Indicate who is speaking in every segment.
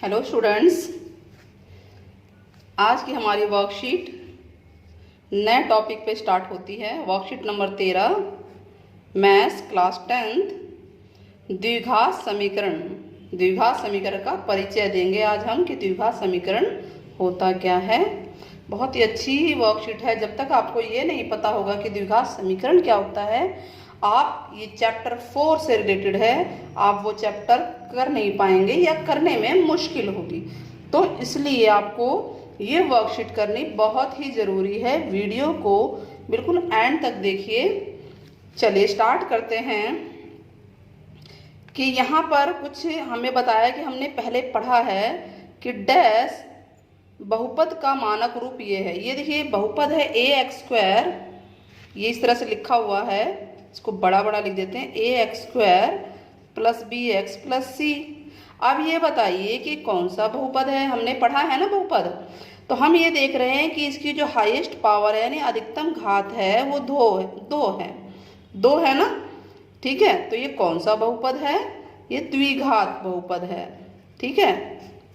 Speaker 1: Hello students, आज की हमारी वर्कशीट नए टॉपिक पे स्टार्ट होती है। Worksheet number 13 maths class 10th द्विघात समीकरण। द्विघात समीकरण का परिचय देंगे आज हम कि द्विघात समीकरण होता क्या है। बहुत ही अच्छी वर्कशीट है। जब तक आपको ये नहीं पता होगा कि द्विघात समीकरण क्या होता है, आप ये चैप्टर 4 से रिलेटेड है, आप वो चैप्टर कर नहीं पाएंगे या करने में मुश्किल होगी। तो इसलिए आपको ये वर्कशीट करनी बहुत ही ज़रूरी है। वीडियो को बिल्कुल एंड तक देखिए। चलिए स्टार्ट करते हैं कि यहाँ पर कुछ हमें बताया कि हमने पहले पढ़ा है कि डैश बहुपद का मानक रूप ये है। ये देखिए बहुपद है ax², ये इस तरह से लिखा हुआ है, इसको बड़ा बड़ा लिख देते हैं, ax² + bx + c। अब ये बताइए कि कौन सा बहुपद है। हमने पढ़ा है ना बहुपद, तो हम ये देख रहे हैं कि इसकी जो हाईएस्ट पावर है यानी अधिकतम घात है वो दो है ना। ठीक है, तो ये कौन सा बहुपद है? ये द्विघात बहुपद है। ठीक है,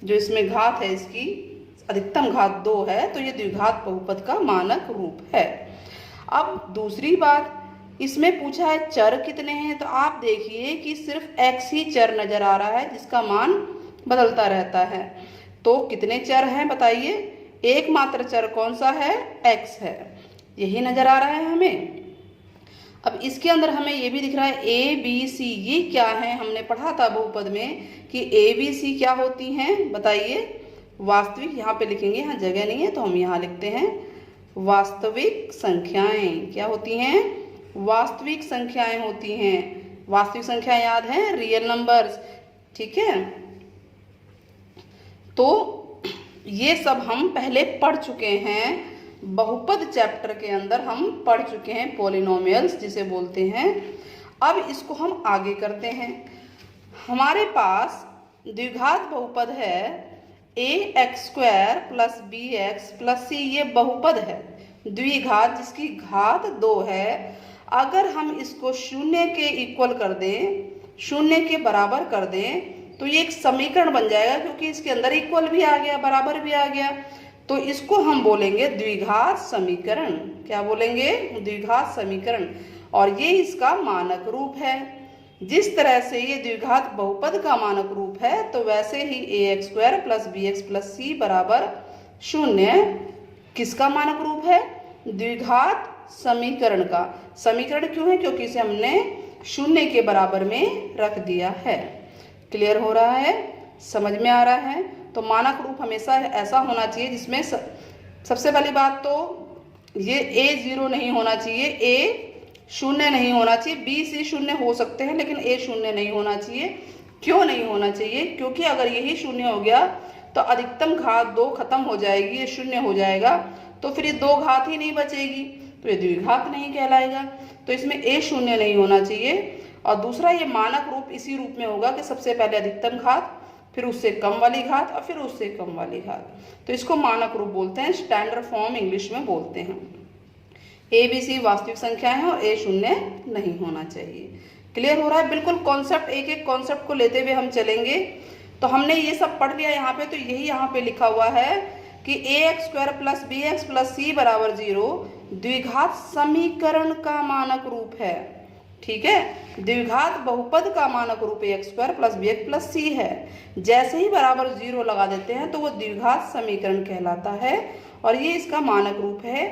Speaker 1: जो इसमें घात है इसकी अधिकतम घात 2 है, तो ये द्विघात बहुपद का मानक रूप है। अब दूसरी बात, इसमें पूछा है चर कितने हैं, तो आप देखिए कि सिर्फ x ही चर नजर आ रहा है जिसका मान बदलता रहता है। तो कितने चर हैं बताइए? एकमात्र चर कौन सा है? x है, यही नजर आ रहा है हमें। अब इसके अंदर हमें ये भी दिख रहा है a b c। ये क्या है? हमने पढ़ा था बहुपद में कि a b c क्या होती हैं बताइए? वास्तविक, यहाँ पे लिखेंगे, यहाँ जगह नहीं है तो हम यहाँ लिखते हैं वास्तविक संख्याएं। क्या होती हैं? वास्तविक संख्याएं होती हैं। वास्तविक संख्या याद है, रियल नंबर्स। ठीक है, तो ये सब हम पहले पढ़ चुके हैं। बहुपद चैप्टर के अंदर हम पढ़ चुके हैं, पॉलिनोमियल्स जिसे बोलते हैं। अब इसको हम आगे करते हैं। हमारे पास द्विघात बहुपद है ax² + bx + c। ये बहुपद है द्विघात जिसकी घात 2 है। अगर हम इसको 0 के इक्वल कर दें, 0 के बराबर कर दें, तो ये एक समीकरण बन जाएगा, क्योंकि इसके अंदर इक्वल भी आ गया, बराबर भी आ गया। तो इसको हम बोलेंगे द्विघात समीकरण। क्या बोलेंगे? द्विघात समीकरण। और ये इसका मानक रूप है। जिस तरह से ये द्विघात बहुपद का मानक रूप है, तो वैसे ही ax² + bx + c = 0 किसका मानक रूप है? द्विघात समीकरण का। समीकरण क्यों है? क्योंकि इसे हमने 0 के बराबर में रख दिया है। क्लियर हो रहा है? समझ में आ रहा है? तो मानक रूप हमेशा ऐसा होना चाहिए जिसमें सबसे पहली बात तो ये a 0 नहीं होना चाहिए, a 0 नहीं होना चाहिए, b c 0 हो सकते हैं लेकिन a 0 नहीं होना चाहिए। क्यों नहीं होना चाहिए? क्योंकि अगर यही 0 हो गया तो अधिकतम घात 2 खत्म हो जाएगी, ये 0 हो जाएगा, तो फिर ये 2 घात ही नहीं बचेगी, तो ये द्विघात नहीं कहलाएगा। तो इसमें a 0 नहीं होना चाहिए। और दूसरा, ये मानक रूप इसी रूप में होगा कि सबसे पहले अधिकतम घात, फिर उससे कम वाली घात और फिर उससे कम वाली घात। तो इसको मानक रूप बोलते हैं, स्टैंडर्ड फॉर्म इंग्लिश में बोलते हैं। a b c वास्तविक संख्या है और a 0 नहीं होना चाहिए। क्लियर हो रहा है? बिल्कुल कॉन्सेप्ट, एक एक कॉन्सेप्ट को लेते हुए हम चलेंगे। तो हमने ये सब पढ़ लिया यहाँ पे, तो यही यहाँ पे लिखा हुआ है कि ax² + bx + c = 0 द्विघात समीकरण का मानक रूप है। ठीक है, द्विघात बहुपद का मानक रूप ax² + bx + c है। जैसे ही बराबर 0 लगा देते हैं तो वो द्विघात समीकरण कहलाता है और ये इसका मानक रूप है।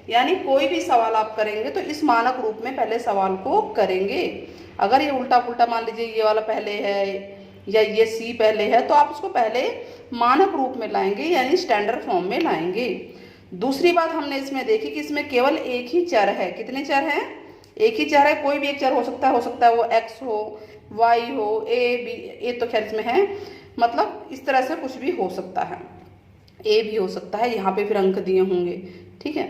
Speaker 1: यानी कोई भी सवाल आप करेंगे तो इस मानक रूप में पहले सवाल को करेंगे। अगर ये उल्टा पुल्टा, मान लीजिए ये वाला पहले है या ये c पहले है, तो आप उसको पहले मानक रूप में लाएंगे, यानी स्टैंडर्ड फॉर्म में लाएंगे। दूसरी बात हमने इसमें देखी कि इसमें केवल एक ही चर है। कितने चर हैं? एक ही चर है। कोई भी एक चर हो सकता है वो x हो, y हो, a तो खैर इसमें है, मतलब इस तरह से कुछ भी हो सकता है, a भी हो सकता है, यहाँ पे फिर अंक दिए होंगे। ठीक है,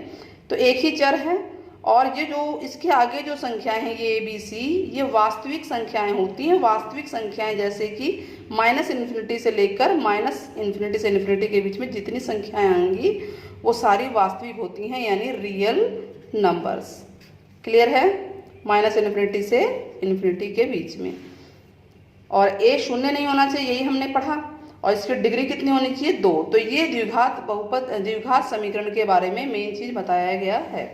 Speaker 1: तो एक ही चर है। और ये जो इसके आगे जो संख्याएं हैं, ये a b c, ये वास्तविक संख्याएं होती हैं। वास्तविक संख्याएं जैसे कि -∞ से लेकर -∞ से ∞ के बीच में जितनी संख्याएं आएंगी वो सारी वास्तविक होती हैं, यानी रियल नंबर्स। क्लियर है? -∞ से ∞ के बीच में। और a 0 नहीं होना चाहिए, यही हमने पढ़ा। और इसकी डिग्री कितनी होनी चाहिए 2। तो ये द्विघात समीकरण के बारे में मेन चीज बताया गया है।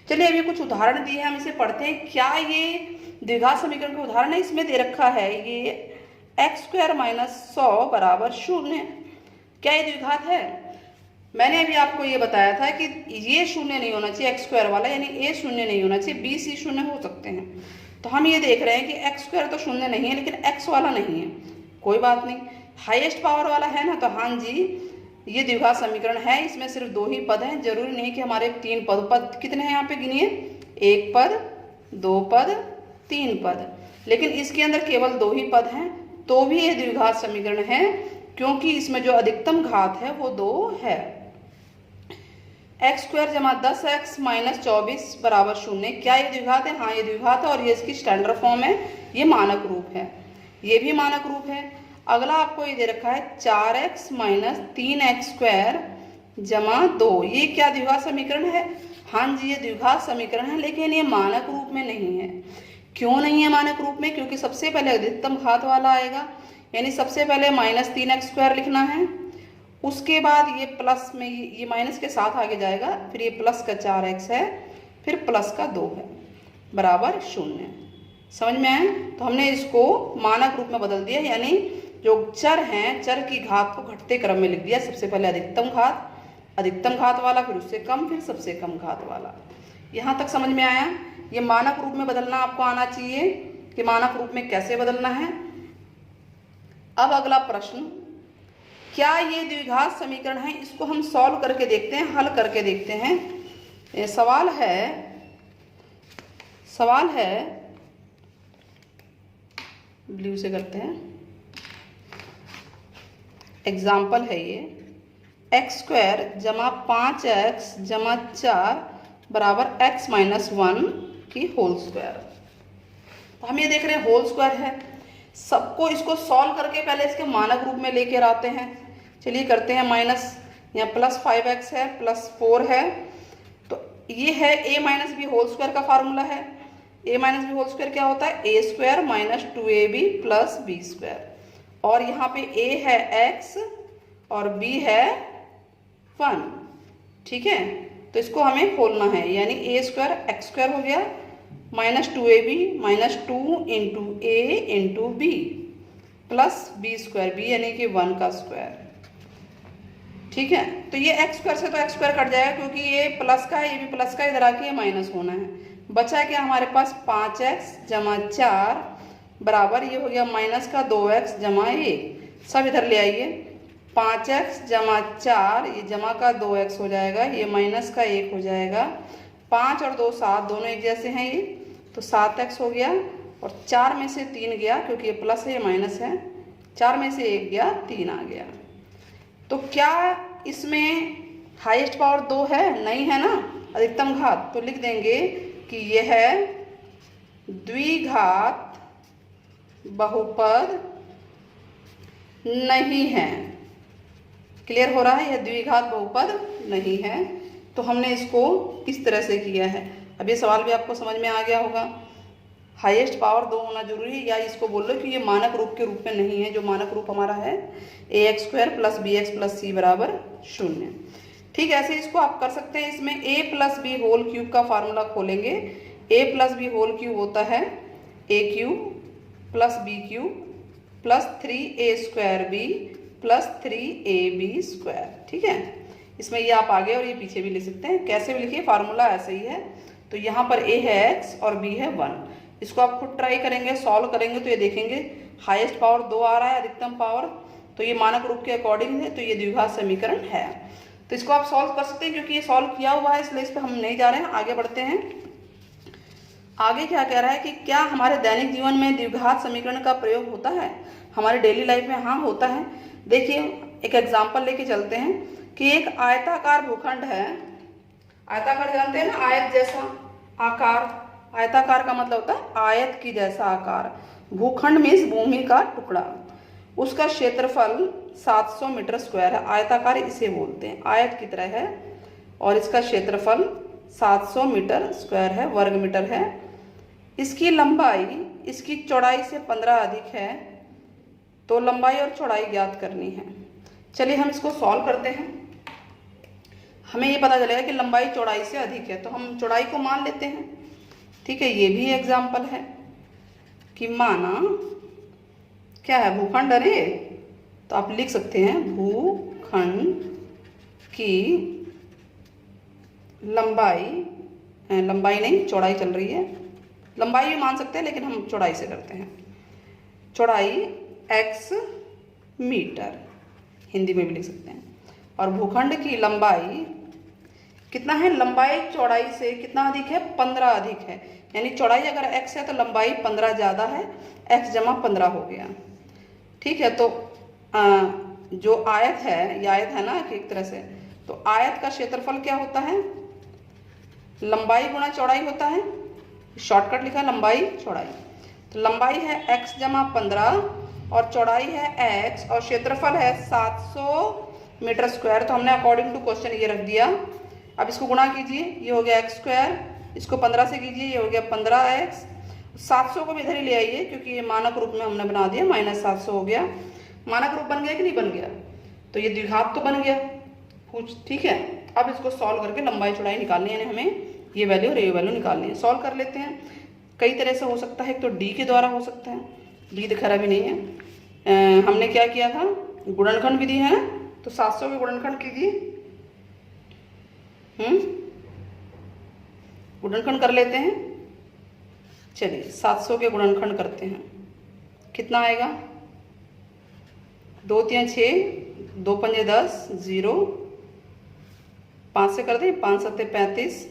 Speaker 1: चलिए अभी कुछ उदाहरण दिए हैं, हम इसे पढ़ते हैं। क्या ये द्विघात समीकरण का उदाहरण है? इसमें दे रखा है ये x² - 100 बराबर 0। क्या ये द्विघात है? मैंने अभी आपको ये बताया था कि ये 0 नहीं होना चाहिए, x² वाला, यानी a 0 नहीं होना चाहिए, b c 0 हो सकते हैं। तो हम ये देख रहे हैं कि x² तो 0 नहीं है, लेकिन x वाला नहीं है। कोई बात नहीं, हाईएस्ट पावर वाला है ना, तो हाँ जी ये द्विघात समीकरण है। इसमें सिर्फ 2 ही पद हैं, जरूरी नहीं कि हमारे 3 पद कितने हैं यहाँ पे गिनिए, 1 पद, 2 पद, 3 पद, लेकिन इसके अंदर केवल 2 ही पद हैं, तो भी ये द्विघात समीकरण है, क्योंकि इसमें जो अधिकतम घात है वो 2 है। x² = 10x - 24 बराबर 0। क्या ये द्विघात है? हाँ ये द्विघात है, और ये इसकी स्टैंडर्ड फॉर्म है, ये मानक रूप है, ये भी मानक रूप है। अगला आपको ये दे रखा है 4x - 3x² = 2। ये क्या द्विघात समीकरण है? हाँ जी ये द्विघात समीकरण है, लेकिन ये मानक रूप में नहीं है। क्यों नहीं है मानक रूप में? क्योंकि सबसे पहले अधिकतम घात वाला आएगा, यानी सबसे पहले -3x² लिखना है, उसके बाद ये प्लस में ये माइनस के साथ आगे जाएगा, फिर ये प्लस का 4x है, फिर प्लस का 2 है, बराबर 0। समझ में आए? तो हमने इसको मानक रूप में बदल दिया, यानी जो चर हैं, चर की घात को घटते क्रम में लिख दिया। सबसे पहले अधिकतम घात वाला, फिर उससे कम, फिर सबसे कम घात वाला। यहाँ तक समझ में आया? ये मानक रूप में बदलना आपको आना चाहिए कि मानक रूप में कैसे बदलना है। अब अगला प्रश्न, क्या ये द्विघात समीकरण है? इसको हम सॉल्व करके देखते हैं, हल करके देखते हैं। ये सवाल है ब्लू से करते हैं। एग्जाम्पल है ये x² = 5x + 4 बराबर x - 1 की होल स्क्वायर। तो हम ये देख रहे हैं होल स्क्वायर है। सबको इसको सॉल्व करके पहले इसके मानक रूप में लेकर आते हैं। चलिए करते हैं। माइनस यहाँ +5x है, +4 है, तो ये है a - b होल स्क्वायर का फार्मूला है। a - b होल स्क्वायर क्या होता है? a² - 2ab + b²। और यहाँ पे a है x और b है 1, ठीक है। तो इसको हमें खोलना है, यानी a² x² हो गया, -2ab - 2 × a × b plus b² b यानी कि 1 का स्क्वायर, ठीक है। तो ये x² से तो x² कट जाएगा, क्योंकि ये प्लस का है, ये भी प्लस का, इधर आके ये माइनस होना है। बचा क्या हमारे पास? 5x + 4 बराबर, ये हो गया माइनस का 2x + 1। सब इधर ले आइए। 5x + 4, ये जमा का 2x हो जाएगा, ये माइनस का 1 हो जाएगा। 5 और 2 7, दोनों एक जैसे हैं ये, तो 7x हो गया। और 4 में से 3 गया, क्योंकि ये प्लस है ये माइनस है, 4 में से 1 गया, 3 आ गया। तो क्या इसमें हाईएस्ट पावर 2 है? नहीं है ना, अधिकतम घात। तो लिख देंगे कि यह है द्विघात बहुपद नहीं है। क्लियर हो रहा है? यह द्विघात बहुपद नहीं है। तो हमने इसको इस तरह से किया है। अब ये सवाल भी आपको समझ में आ गया होगा। हाईएस्ट पावर 2 होना जरूरी है, या इसको बोल लो कि ये मानक रूप के रूप में नहीं है। जो मानक रूप हमारा है ax² + bx + c बराबर 0। ठीक है, ऐसे इसको आप कर सकते हैं। इसमें a + b होल क्यूब का फार्मूला खोलेंगे। a + b होल क्यूब होता है a³ + b³ + 3a² b + 3ab²। ठीक है, इसमें ये आप आगे और ये पीछे भी लिख सकते हैं। कैसे भी लिखिए, फार्मूला ऐसे ही है। तो यहाँ पर a है x और b है 1। इसको आप खुद ट्राई करेंगे, सॉल्व करेंगे, तो ये देखेंगे हाईएस्ट पावर 2 आ रहा है, अधिकतम पावर, तो ये मानक रूप के अकॉर्डिंग है, तो ये द्विघात समीकरण है। तो इसको आप सॉल्व कर सकते हैं, क्योंकि ये सॉल्व किया हुआ है, इसलिए इस पर हम नहीं जा रहे हैं, आगे बढ़ते हैं। आगे क्या कह रहा है कि क्या हमारे दैनिक जीवन में द्विघात समीकरण का प्रयोग होता है? हमारे डेली लाइफ में हाँ होता है। देखिए एक एग्जाम्पल लेके चलते हैं कि एक आयताकार भूखंड है। आयताकार जानते हैं ना, आयत जैसा आकार। आयताकार का मतलब होता है आयत की जैसा आकार। भूखंड मीन्स भूमि का टुकड़ा। उसका क्षेत्रफल 700 मीटर स्क्वायर है। आयताकार इसे बोलते हैं, आयत की तरह है, और इसका क्षेत्रफल 700 मीटर स्क्वायर है, वर्ग मीटर है। इसकी लंबाई इसकी चौड़ाई से 15 अधिक है। तो लंबाई और चौड़ाई ज्ञात करनी है। चलिए हम इसको सॉल्व करते हैं। हमें ये पता चलेगा कि लंबाई चौड़ाई से अधिक है, तो हम चौड़ाई को मान लेते हैं। ठीक है, ये भी एग्जाम्पल है कि माना क्या है, भूखंड। अरे तो आप लिख सकते हैं भूखंड की लंबाई नहीं, चौड़ाई चल रही है। लंबाई भी मान सकते हैं लेकिन हम चौड़ाई से करते हैं। चौड़ाई x मीटर, हिंदी में भी लिख सकते हैं। और भूखंड की लंबाई कितना है, लंबाई चौड़ाई से कितना अधिक है, 15 अधिक है। यानी चौड़ाई अगर x है तो लंबाई 15 ज़्यादा है, x जमा 15 हो गया। ठीक है, तो जो आयत है, ये आयत है ना कि एक तरह से, तो आयत का क्षेत्रफल क्या होता है, लंबाई गुणा चौड़ाई होता है। शॉर्टकट लिखा लंबाई चौड़ाई। तो लंबाई है x जमा 15 और चौड़ाई है x और क्षेत्रफल है 700 मीटर स्क्वायर। तो हमने अकॉर्डिंग टू क्वेश्चन ये रख दिया। अब इसको गुणा कीजिए, ये हो गया x स्क्वायर, इसको 15 से कीजिए, ये हो गया 15x। 700 को भी इधर ही ले आइए क्योंकि ये मानक रूप में हमने बना दिया, -700 हो गया। मानक रूप बन गया कि नहीं बन गया, तो ये द्विघात तो बन गया कुछ। ठीक है, अब इसको सॉल्व करके लंबाई चौड़ाई निकालनी है, यानी हमें ये वैल्यू और ये वैल्यू निकालनी है। सॉल्व कर लेते हैं। कई तरह से हो सकता है, एक तो डी के द्वारा हो सकता है, डी तो खरा भी नहीं है। हमने क्या किया था, गुणनखंड विधि है ना, तो 700 के गुणनखंड कीजिए। गुणनखंड कर लेते हैं। चलिए 700 के गुणनखंड करते हैं, कितना आएगा, 2 3 6, 2 5 10, 0, 5 से कर दें, 5 7 35,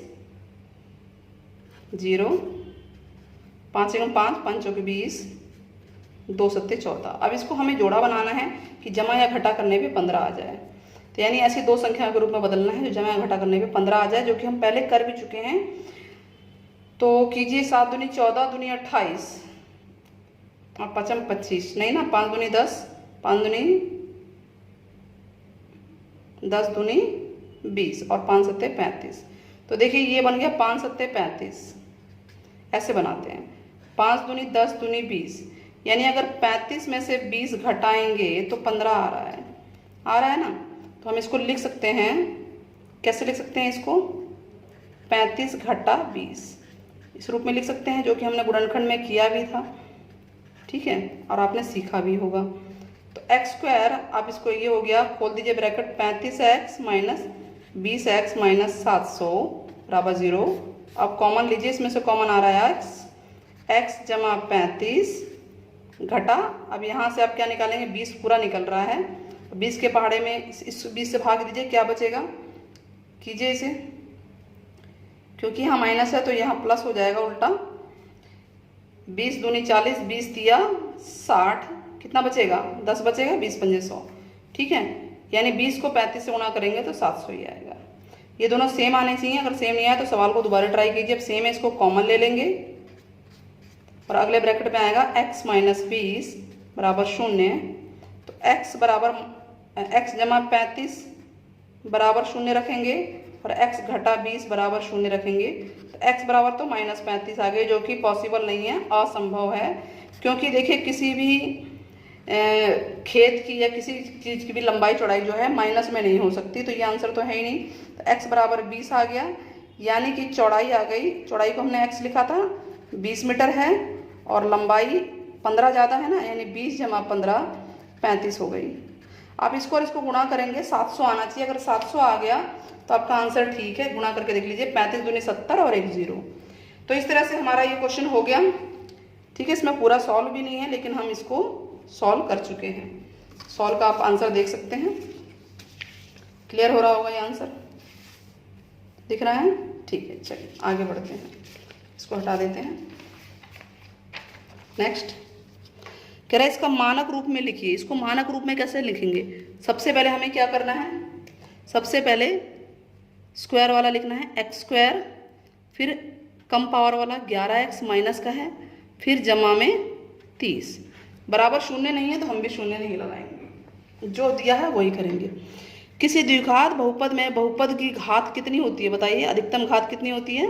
Speaker 1: 0, 5 1 5, 5 चौके 20, 2 7 14। अब इसको हमें जोड़ा बनाना है कि जमा या घटा करने पे 15 आ जाए। तो यानी ऐसी दो संख्या के रूप में बदलना है जो जमा या घटा करने पे 15 आ जाए, जो कि हम पहले कर भी चुके हैं। तो कीजिए 7 दूनी 14, दूनी 28 और 5 25, नहीं ना, 5 दूनी 10, 5 दूनी 10, दूनी 20 और 5 7 35। तो देखिए ये बन गया 5 7 35। ऐसे बनाते हैं, 5 दूनी 10, दूनी 20, यानी अगर 35 में से 20 घटाएंगे तो 15 आ रहा है ना। तो हम इसको लिख सकते हैं, कैसे लिख सकते हैं इसको, 35 घटा 20 इस रूप में लिख सकते हैं, जो कि हमने गुणनखंड में किया भी था। ठीक है, और आपने सीखा भी होगा। तो x स्क्वायर, अब इसको ये हो गया, खोल दीजिए bracket, 35x minus 20x minus 700 बराबर 0। अब कॉमन लीजिए, इसमें से कॉमन आ रहा है x जमा 35 घटा, अब यहाँ से आप क्या निकालेंगे, 20 पूरा निकल रहा है, 20 के पहाड़े में इस 20 से भाग दीजिए, क्या बचेगा, कीजिए इसे, क्योंकि यहाँ माइनस है तो यहाँ प्लस हो जाएगा उल्टा। 20 दूनी 40, 20 दिया 60, कितना बचेगा, 10 बचेगा, 20 पंजे 100। ठीक है, यानी 20 को 35 से गुणा करेंगे तो 700 ही आएगा। ये दोनों सेम आने चाहिए, अगर सेम नहीं आया तो सवाल को दोबारा ट्राई कीजिए। अब सेम है, इसको कॉमन ले लेंगे और अगले ब्रैकेट में आएगा x माइनस 20 बराबर 0। तो x बराबर x जमा 35 बराबर 0 रखेंगे और x घटा 20 बराबर 0 रखेंगे। तो x बराबर तो -35 आ गए, जो कि पॉसिबल नहीं है, असंभव है। क्योंकि देखिए किसी भी खेत की या किसी चीज़ की भी लंबाई चौड़ाई जो है माइनस में नहीं हो सकती, तो ये आंसर तो है ही नहीं। तो x बराबर 20 आ गया, यानी कि चौड़ाई आ गई, चौड़ाई को हमने x लिखा था 20 मीटर है और लंबाई 15 ज़्यादा है ना, यानी 20 जमा 15 35 हो गई। आप इसको और इसको गुणा करेंगे, 700 आना चाहिए। अगर 700 आ गया तो आपका आंसर ठीक है, गुणा करके देख लीजिए, 35 दूनी 70 और 1 0। तो इस तरह से हमारा ये क्वेश्चन हो गया। ठीक है, इसमें पूरा सॉल्व भी नहीं है लेकिन हम इसको सॉल्व कर चुके हैं। सॉल्व का आप आंसर देख सकते हैं, क्लियर हो रहा होगा, ये आंसर दिख रहा है। ठीक है, चलिए आगे बढ़ते हैं, इसको हटा देते हैं। नेक्स्ट कह रहा है इसका मानक रूप में लिखिए। इसको मानक रूप में कैसे लिखेंगे, सबसे पहले हमें क्या करना है, सबसे पहले स्क्वायर वाला लिखना है x स्क्वायर, फिर कम पावर वाला 11x माइनस का है, फिर जमा में 30 बराबर 0 नहीं है तो हम भी 0 नहीं लगाएंगे, जो दिया है वही करेंगे। किसी द्विघात बहुपद में बहुपद की घात कितनी होती है बताइए, अधिकतम घात कितनी होती है,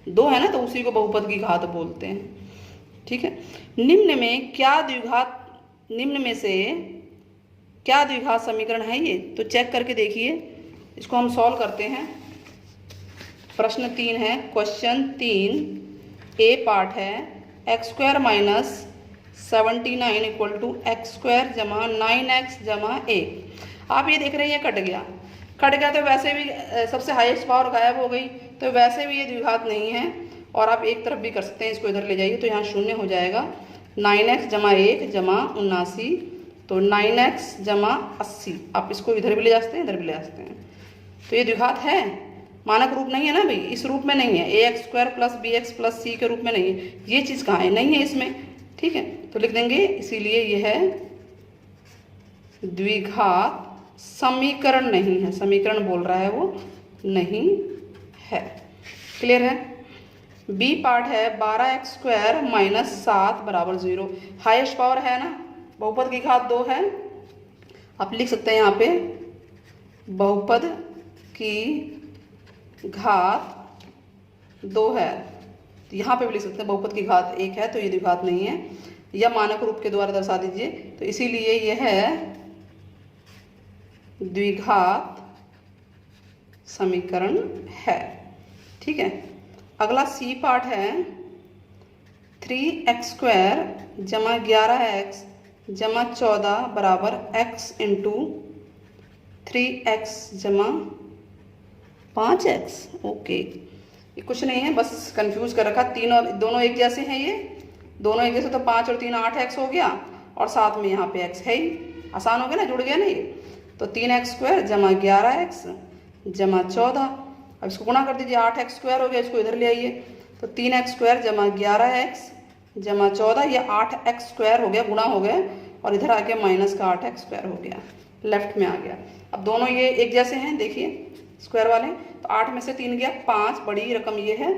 Speaker 1: 2 है ना, तो उसी को बहुपद की घात बोलते हैं। ठीक है, निम्न में क्या द्विघात निम्न में से क्या द्विघात समीकरण है ये, तो चेक करके देखिए। इसको हम सॉल्व करते हैं। प्रश्न 3 है, क्वेश्चन 3 ए पार्ट है, x square minus 79 equal to x square जमा 9x जमा 1। आप ये देख रहे हैं ये कट गया तो वैसे भी सबसे हाईएस्ट पावर गायब हो गई, तो वैसे भी ये द्विघात नहीं है। और आप एक तरफ भी कर सकते हैं, इसको इधर ले जाइए तो यहाँ शून्य हो जाएगा। 9x जमा 1 जमा 79, तो 9x जमा 80। आप इसको इधर भी ले जा सकते हैं, इधर भी ले जा सकते हैं। तो ये द्विघात है, मानक रूप नहीं है ना भाई, इस रूप में नहीं है। ax square plus bx plus c के रूप में नहीं है। ये चीज़ कहाँ है, नहीं है इसमें, ठीक है। तो लिख देंगे, इसीलिए यह है द्विघात समीकरण नहीं है। समीकरण बोल रहा है वो नहीं है। क्लियर है। बी पार्ट है, 12x स्क्वायर माइनस 7 बराबर 0। हाईएस्ट पावर है ना, बहुपद की घात 2 है। आप लिख सकते हैं यहाँ पे बहुपद की घात 2 है। तो यहाँ पे भी लिख सकते हैं बहुपद की घात 1 है, तो ये द्विघात नहीं है। या मानक रूप के द्वारा दर्शा दीजिए, तो इसीलिए यह है द्विघात समीकरण है। ठीक है। अगला सी पार्ट है, 3x स्क्वायर जमा 11x जमा 14 बराबर x इंटू 3x जमा 5x। ओके, ये कुछ नहीं है, बस कंफ्यूज कर रखा। दोनों एक जैसे हैं, ये दोनों एक जैसे, तो 5 और 3 8x हो गया, और साथ में यहाँ पे x है ही, आसान हो गया ना, जुड़ गया ना ये। तो 3x स्क्वायर जमा 11x जमा 14। अब इसको गुणा कर दीजिए, 8x स्क्वायर हो गया, इसको इधर ले आइए। तो 3x स्क्वायर जमा 11x जमा 14, ये 8x स्क्वायर हो गया, गुणा हो गया, और इधर आके माइनस का 8x स्क्वायर हो गया, लेफ्ट में आ गया। अब दोनों ये एक जैसे हैं, देखिए स्क्वायर वाले, तो 8 में से 3 गया 5, बड़ी रकम ये है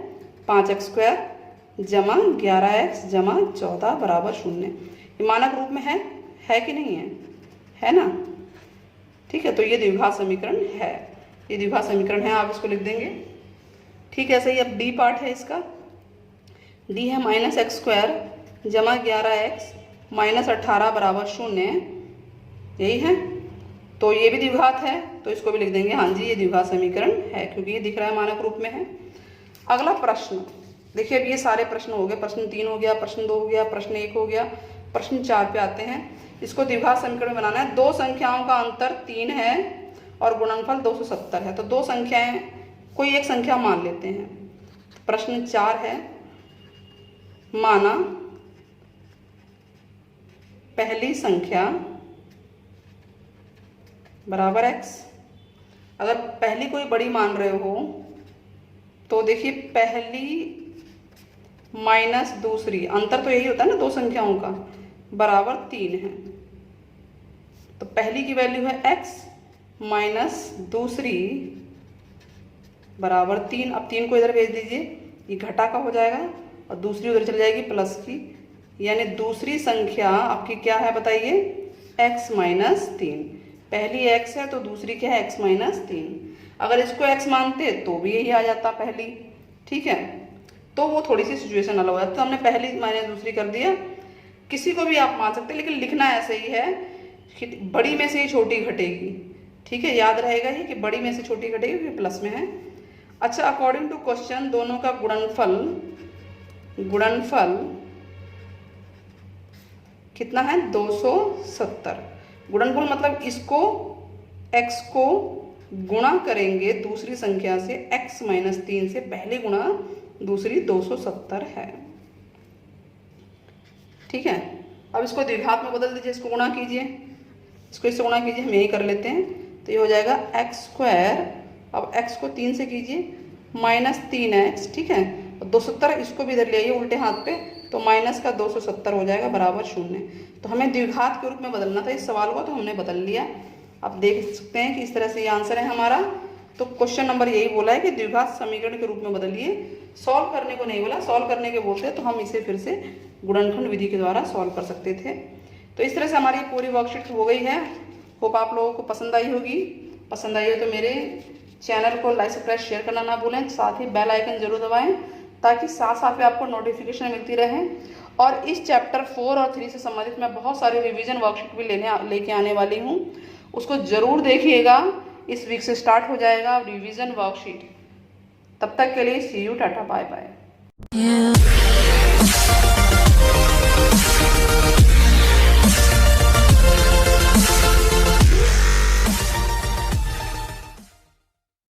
Speaker 1: 5x स्क्वायर जमा 11x जमा 14 बराबर 0। ये मानक रूप में है कि नहीं है, है ना। ठीक है, तो ये द्विघात समीकरण है, ये द्विघात समीकरण है, आप इसको लिख देंगे। ठीक है, सही। अब डी पार्ट है इसका, डी है माइनस एक्स स्क्वायर जमा 11x माइनस 18 बराबर 0, यही है। तो ये भी द्विघात है, तो इसको भी लिख देंगे, हाँ जी ये द्विघात समीकरण है, क्योंकि ये दिख रहा है मानक रूप में है। अगला प्रश्न देखिए, अब ये सारे प्रश्न हो गए। प्रश्न 3 हो गया, प्रश्न 2 हो गया, प्रश्न 1 हो गया, प्रश्न 4 पे आते हैं। इसको द्विघात समीकरण बनाना है। दो संख्याओं का अंतर 3 है और गुणनफल 270 है। तो दो संख्याएं, कोई एक संख्या मान लेते हैं। प्रश्न 4 है, माना पहली संख्या बराबर x। अगर पहली कोई बड़ी मान रहे हो तो देखिए पहली माइनस दूसरी, अंतर तो यही होता है ना दो संख्याओं का, बराबर 3 है। तो पहली की वैल्यू है x माइनस दूसरी बराबर 3। अब 3 को इधर भेज दीजिए, ये घटा का हो जाएगा, और दूसरी उधर चली जाएगी प्लस की, यानी दूसरी संख्या आपकी क्या है बताइए, x माइनस 3। पहली x है तो दूसरी क्या है, x माइनस 3। अगर इसको x मानते तो भी यही आ जाता पहली। ठीक है, तो वो थोड़ी सी सिचुएशन अलग हो जाती। तो हमने पहली माइनस दूसरी कर दिया। किसी को भी आप मान सकते हैं, लेकिन लिखना ऐसे ही है कि बड़ी में से ही छोटी घटेगी। ठीक है, याद रहेगा ही कि बड़ी में से छोटी घटेगी, क्योंकि प्लस में है। अच्छा, अकॉर्डिंग टू क्वेश्चन दोनों का गुणनफल कितना है, 270। गुणनफल मतलब इसको x को गुणा करेंगे दूसरी संख्या से, x माइनस 3 से, पहली गुणा दूसरी 270 है। ठीक है, अब इसको द्विघात में बदल दीजिए, इसको गुणा कीजिए, इसको इससे गुणा कीजिए, हम यही कर लेते हैं। तो ये हो जाएगा x स्क्वायर, अब x को 3 से कीजिए, माइनस 3x। ठीक है, और 270 इसको भी इधर ले आइए उल्टे हाथ पे, तो माइनस का 270 हो जाएगा बराबर 0। तो हमें द्विघात के रूप में बदलना था इस सवाल को, तो हमने बदल लिया। आप देख सकते हैं कि इस तरह से ये आंसर है हमारा। तो क्वेश्चन नंबर यही बोला है कि द्विघात समीकरण के रूप में बदलिए। सॉल्व करने को नहीं बोला, सॉल्व करने के बोलते तो हम इसे फिर से गुणनखंड विधि के द्वारा सॉल्व कर सकते थे। तो इस तरह से हमारी पूरी वर्कशीट हो गई है। होप आप लोगों को पसंद आई होगी। पसंद आई हो तो मेरे चैनल को लाइक सब्सक्राइब शेयर करना ना भूलें, साथ ही बेल आइकन जरूर दबाएं, ताकि साथ साथ में आपको नोटिफिकेशन मिलती रहे। और इस चैप्टर 4 और 3 से संबंधित मैं बहुत सारे रिवीजन वर्कशीट भी लेके आने वाली हूँ, उसको ज़रूर देखिएगा। इस वीक से स्टार्ट हो जाएगा रिवीजन वर्कशीट। तब तक के लिए सी यू, टाटा, बाय बाय।